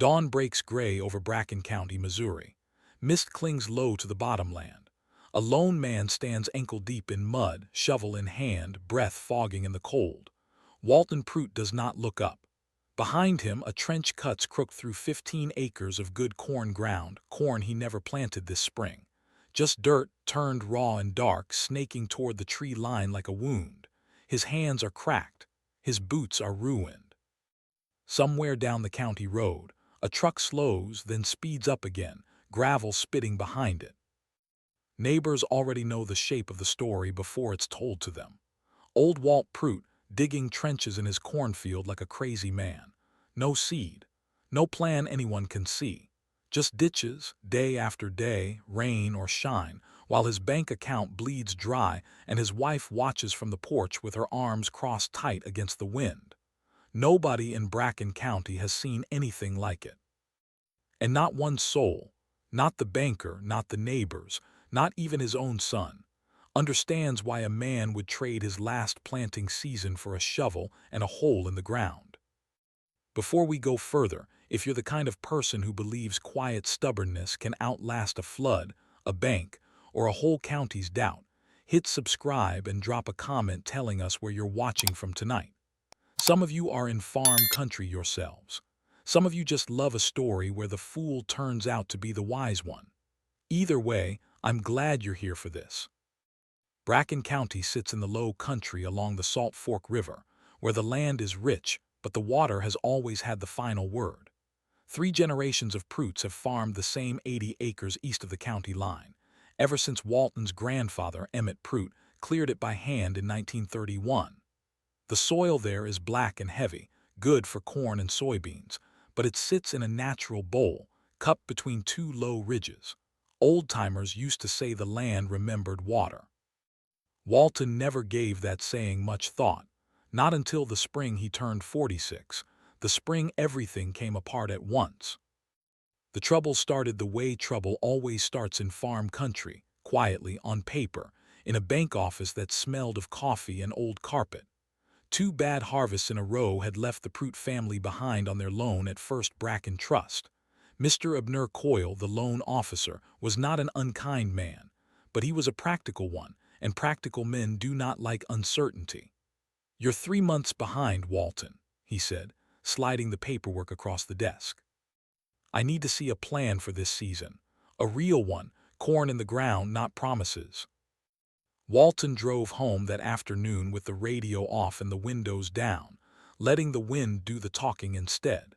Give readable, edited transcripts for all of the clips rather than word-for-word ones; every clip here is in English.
Dawn breaks gray over Bracken County, Missouri. Mist clings low to the bottomland. A lone man stands ankle-deep in mud, shovel in hand, breath fogging in the cold. Walton Pruitt does not look up. Behind him, a trench cuts crook through 15 acres of good corn ground, corn he never planted this spring. Just dirt, turned raw and dark, snaking toward the tree line like a wound. His hands are cracked. His boots are ruined. Somewhere down the county road, a truck slows, then speeds up again, gravel spitting behind it. Neighbors already know the shape of the story before it's told to them. Old Walt Pruitt, digging trenches in his cornfield like a crazy man. No seed. No plan anyone can see. Just ditches, day after day, rain or shine, while his bank account bleeds dry and his wife watches from the porch with her arms crossed tight against the wind. Nobody in Bracken County has seen anything like it. And not one soul, not the banker, not the neighbors, not even his own son, understands why a man would trade his last planting season for a shovel and a hole in the ground. Before we go further, if you're the kind of person who believes quiet stubbornness can outlast a flood, a bank, or a whole county's doubt, hit subscribe and drop a comment telling us where you're watching from tonight. Some of you are in farm country yourselves. Some of you just love a story where the fool turns out to be the wise one. Either way, I'm glad you're here for this. Bracken County sits in the low country along the Salt Fork River, where the land is rich, but the water has always had the final word. 3 generations of Pruitts have farmed the same 80 acres east of the county line, ever since Walton's grandfather, Emmett Pruitt, cleared it by hand in 1931. The soil there is black and heavy, good for corn and soybeans, but it sits in a natural bowl, cupped between 2 low ridges. Old-timers used to say the land remembered water. Walton never gave that saying much thought, not until the spring he turned 46, the spring everything came apart at once. The trouble started the way trouble always starts in farm country, quietly, on paper, in a bank office that smelled of coffee and old carpet. 2 bad harvests in a row had left the Pruitt family behind on their loan at First Bracken Trust. Mr. Abner Coyle, the loan officer, was not an unkind man, but he was a practical one, and practical men do not like uncertainty. "You're 3 months behind, Walton," he said, sliding the paperwork across the desk. "I need to see a plan for this season. A real one, corn in the ground, not promises." Walton drove home that afternoon with the radio off and the windows down, letting the wind do the talking instead.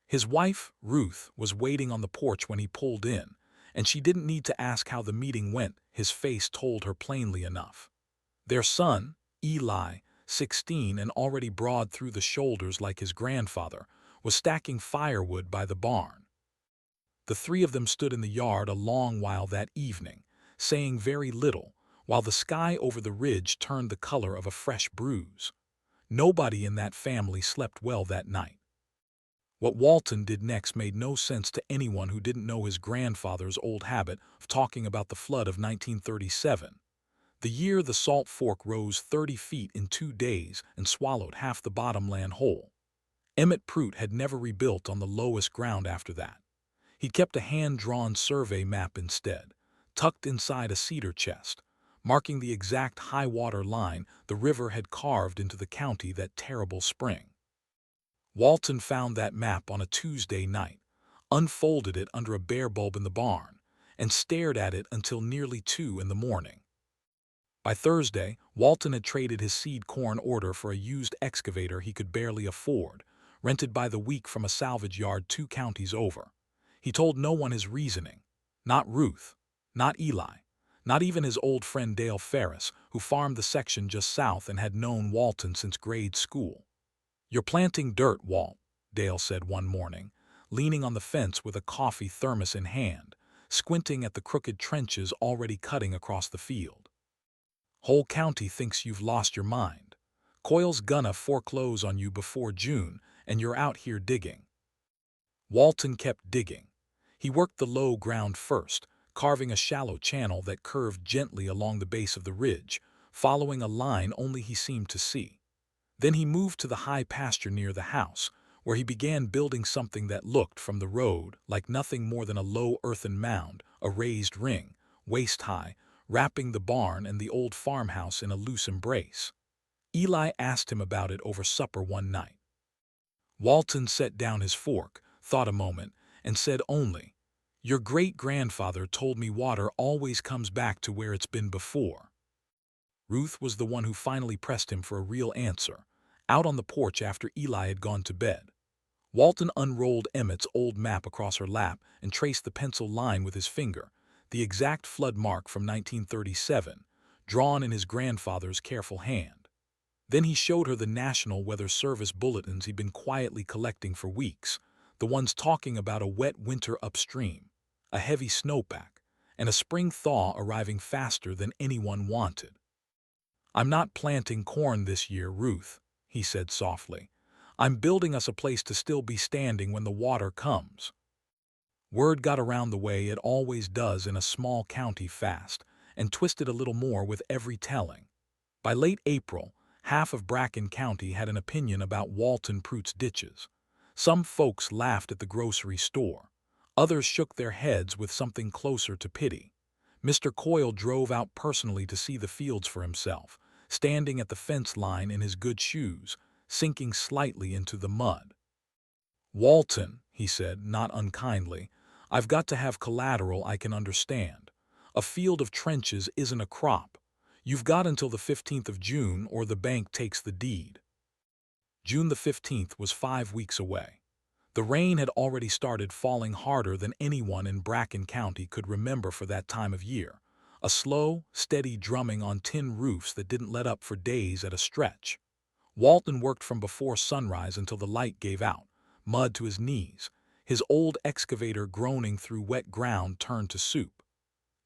His wife, Ruth, was waiting on the porch when he pulled in, and she didn't need to ask how the meeting went, his face told her plainly enough. Their son, Eli, 16 and already broad through the shoulders like his grandfather, was stacking firewood by the barn. The 3 of them stood in the yard a long while that evening, saying very little, while the sky over the ridge turned the color of a fresh bruise. Nobody in that family slept well that night. What Walton did next made no sense to anyone who didn't know his grandfather's old habit of talking about the flood of 1937. The year the Salt Fork rose 30 feet in 2 days and swallowed half the bottomland whole. Emmett Pruitt had never rebuilt on the lowest ground after that. He'd kept a hand-drawn survey map instead, tucked inside a cedar chest, marking the exact high-water line the river had carved into the county that terrible spring. Walton found that map on a Tuesday night, unfolded it under a bare bulb in the barn, and stared at it until nearly 2 in the morning. By Thursday, Walton had traded his seed corn order for a used excavator he could barely afford, rented by the week from a salvage yard 2 counties over. He told no one his reasoning, not Ruth, not Eli, not even his old friend Dale Ferris, who farmed the section just south and had known Walton since grade school. "You're planting dirt, Walt," Dale said one morning, leaning on the fence with a coffee thermos in hand, squinting at the crooked trenches already cutting across the field. "Whole county thinks you've lost your mind. Coyle's gonna foreclose on you before June, and you're out here digging." Walton kept digging. He worked the low ground first, carving a shallow channel that curved gently along the base of the ridge, following a line only he seemed to see. Then he moved to the high pasture near the house, where he began building something that looked, from the road, like nothing more than a low earthen mound, a raised ring, waist-high, wrapping the barn and the old farmhouse in a loose embrace. Eli asked him about it over supper one night. Walton set down his fork, thought a moment, and said only, "Your great-grandfather told me water always comes back to where it's been before." Ruth was the one who finally pressed him for a real answer, out on the porch after Eli had gone to bed. Walton unrolled Emmett's old map across her lap and traced the pencil line with his finger, the exact flood mark from 1937, drawn in his grandfather's careful hand. Then he showed her the National Weather Service bulletins he'd been quietly collecting for weeks, the ones talking about a wet winter upstream, a heavy snowpack, and a spring thaw arriving faster than anyone wanted. "I'm not planting corn this year, Ruth," he said softly. "I'm building us a place to still be standing when the water comes." Word got around the way it always does in a small county fast, and twisted a little more with every telling. By late April, half of Bracken County had an opinion about Walton Pruitt's ditches. Some folks laughed at the grocery store. Others shook their heads with something closer to pity. Mr. Coyle drove out personally to see the fields for himself, standing at the fence line in his good shoes, sinking slightly into the mud. "Walton," he said, not unkindly, "I've got to have collateral I can understand. A field of trenches isn't a crop. You've got until the 15th of June or the bank takes the deed." June the 15th was 5 weeks away. The rain had already started falling harder than anyone in Bracken County could remember for that time of year, a slow, steady drumming on tin roofs that didn't let up for days at a stretch. Walton worked from before sunrise until the light gave out, mud to his knees, his old excavator groaning through wet ground turned to soup.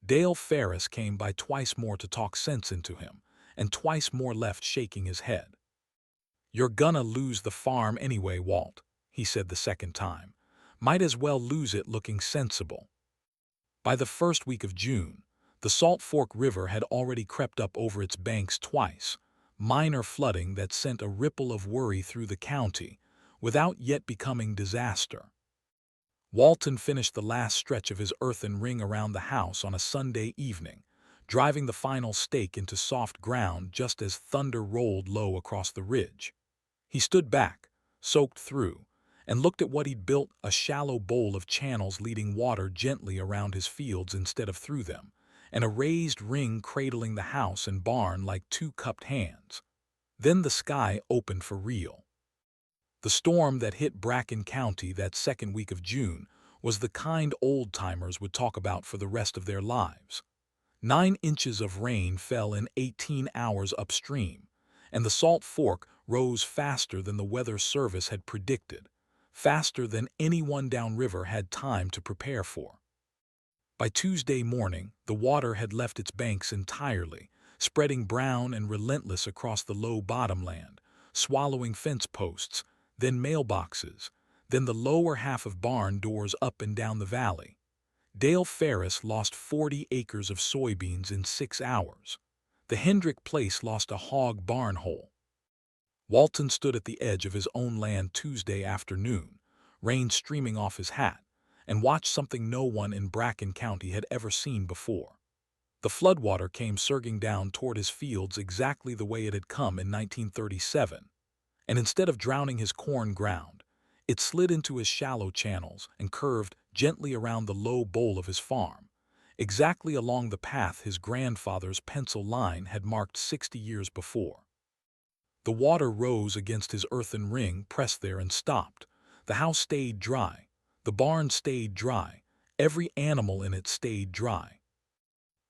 Dale Ferris came by twice more to talk sense into him, and twice more left shaking his head. "You're gonna lose the farm anyway, Walt," he said the second time. "Might as well lose it looking sensible." By the first week of June, the Salt Fork River had already crept up over its banks twice, minor flooding that sent a ripple of worry through the county, without yet becoming disaster. Walton finished the last stretch of his earthen ring around the house on a Sunday evening, driving the final stake into soft ground just as thunder rolled low across the ridge. He stood back, soaked through, and looked at what he'd built, a shallow bowl of channels leading water gently around his fields instead of through them, and a raised ring cradling the house and barn like two cupped hands. Then the sky opened for real. The storm that hit Bracken County that second week of June was the kind old-timers would talk about for the rest of their lives. 9 inches of rain fell in 18 hours upstream, and the Salt Fork rose faster than the Weather Service had predicted, faster than anyone downriver had time to prepare for. By Tuesday morning, the water had left its banks entirely, spreading brown and relentless across the low bottomland, swallowing fence posts, then mailboxes, then the lower half of barn doors up and down the valley. Dale Ferris lost 40 acres of soybeans in 6 hours. The Hendrick place lost a hog barn hole. Walton stood at the edge of his own land Tuesday afternoon, rain streaming off his hat, and watched something no one in Bracken County had ever seen before. The floodwater came surging down toward his fields exactly the way it had come in 1937, and instead of drowning his corn ground, it slid into his shallow channels and curved gently around the low bowl of his farm, exactly along the path his grandfather's pencil line had marked 60 years before. The water rose against his earthen ring, pressed there and stopped. The house stayed dry. The barn stayed dry. Every animal in it stayed dry.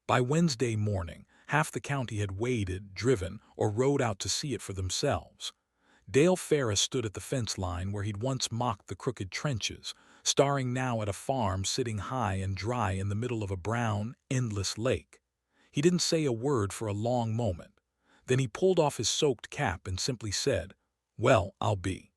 By Wednesday morning, half the county had waded, driven, or rowed out to see it for themselves. Dale Ferris stood at the fence line where he'd once mocked the crooked trenches, staring now at a farm sitting high and dry in the middle of a brown, endless lake. He didn't say a word for a long moment. Then he pulled off his soaked cap and simply said, "Well, I'll be."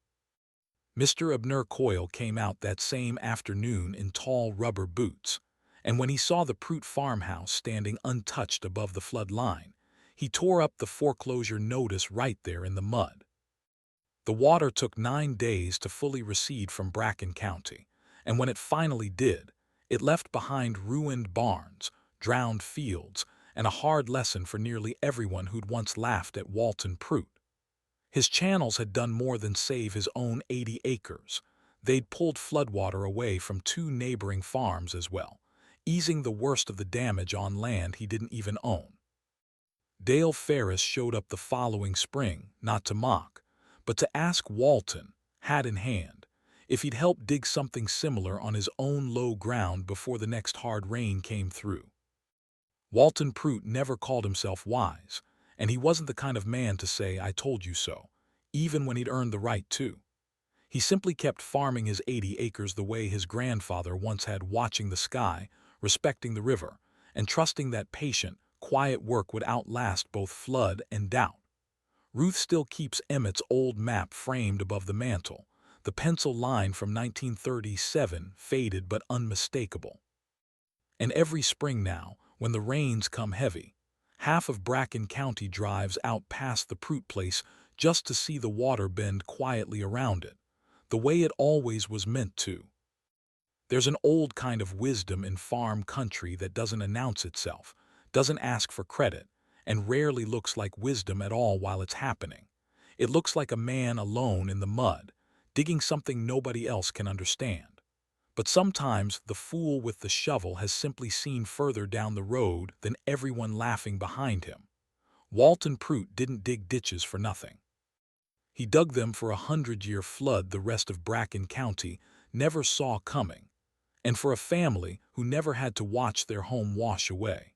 Mr. Abner Coyle came out that same afternoon in tall rubber boots, and when he saw the Pruitt farmhouse standing untouched above the flood line, he tore up the foreclosure notice right there in the mud. The water took 9 days to fully recede from Bracken County, and when it finally did, it left behind ruined barns, drowned fields, and a hard lesson for nearly everyone who'd once laughed at Walton Pruitt. His channels had done more than save his own 80 acres. They'd pulled floodwater away from 2 neighboring farms as well, easing the worst of the damage on land he didn't even own. Dale Ferris showed up the following spring, not to mock, but to ask Walton, hat in hand, if he'd help dig something similar on his own low ground before the next hard rain came through. Walton Pruitt never called himself wise, and he wasn't the kind of man to say, "I told you so," even when he'd earned the right to. He simply kept farming his 80 acres the way his grandfather once had, watching the sky, respecting the river, and trusting that patient, quiet work would outlast both flood and doubt. Ruth still keeps Emmett's old map framed above the mantel, the pencil line from 1937 faded but unmistakable. And every spring now, when the rains come heavy, half of Bracken County drives out past the Pruitt place just to see the water bend quietly around it, the way it always was meant to. There's an old kind of wisdom in farm country that doesn't announce itself, doesn't ask for credit, and rarely looks like wisdom at all while it's happening. It looks like a man alone in the mud, digging something nobody else can understand. But sometimes the fool with the shovel has simply seen further down the road than everyone laughing behind him. Walton Pruitt didn't dig ditches for nothing. He dug them for a 100-year flood the rest of Bracken County never saw coming, and for a family who never had to watch their home wash away.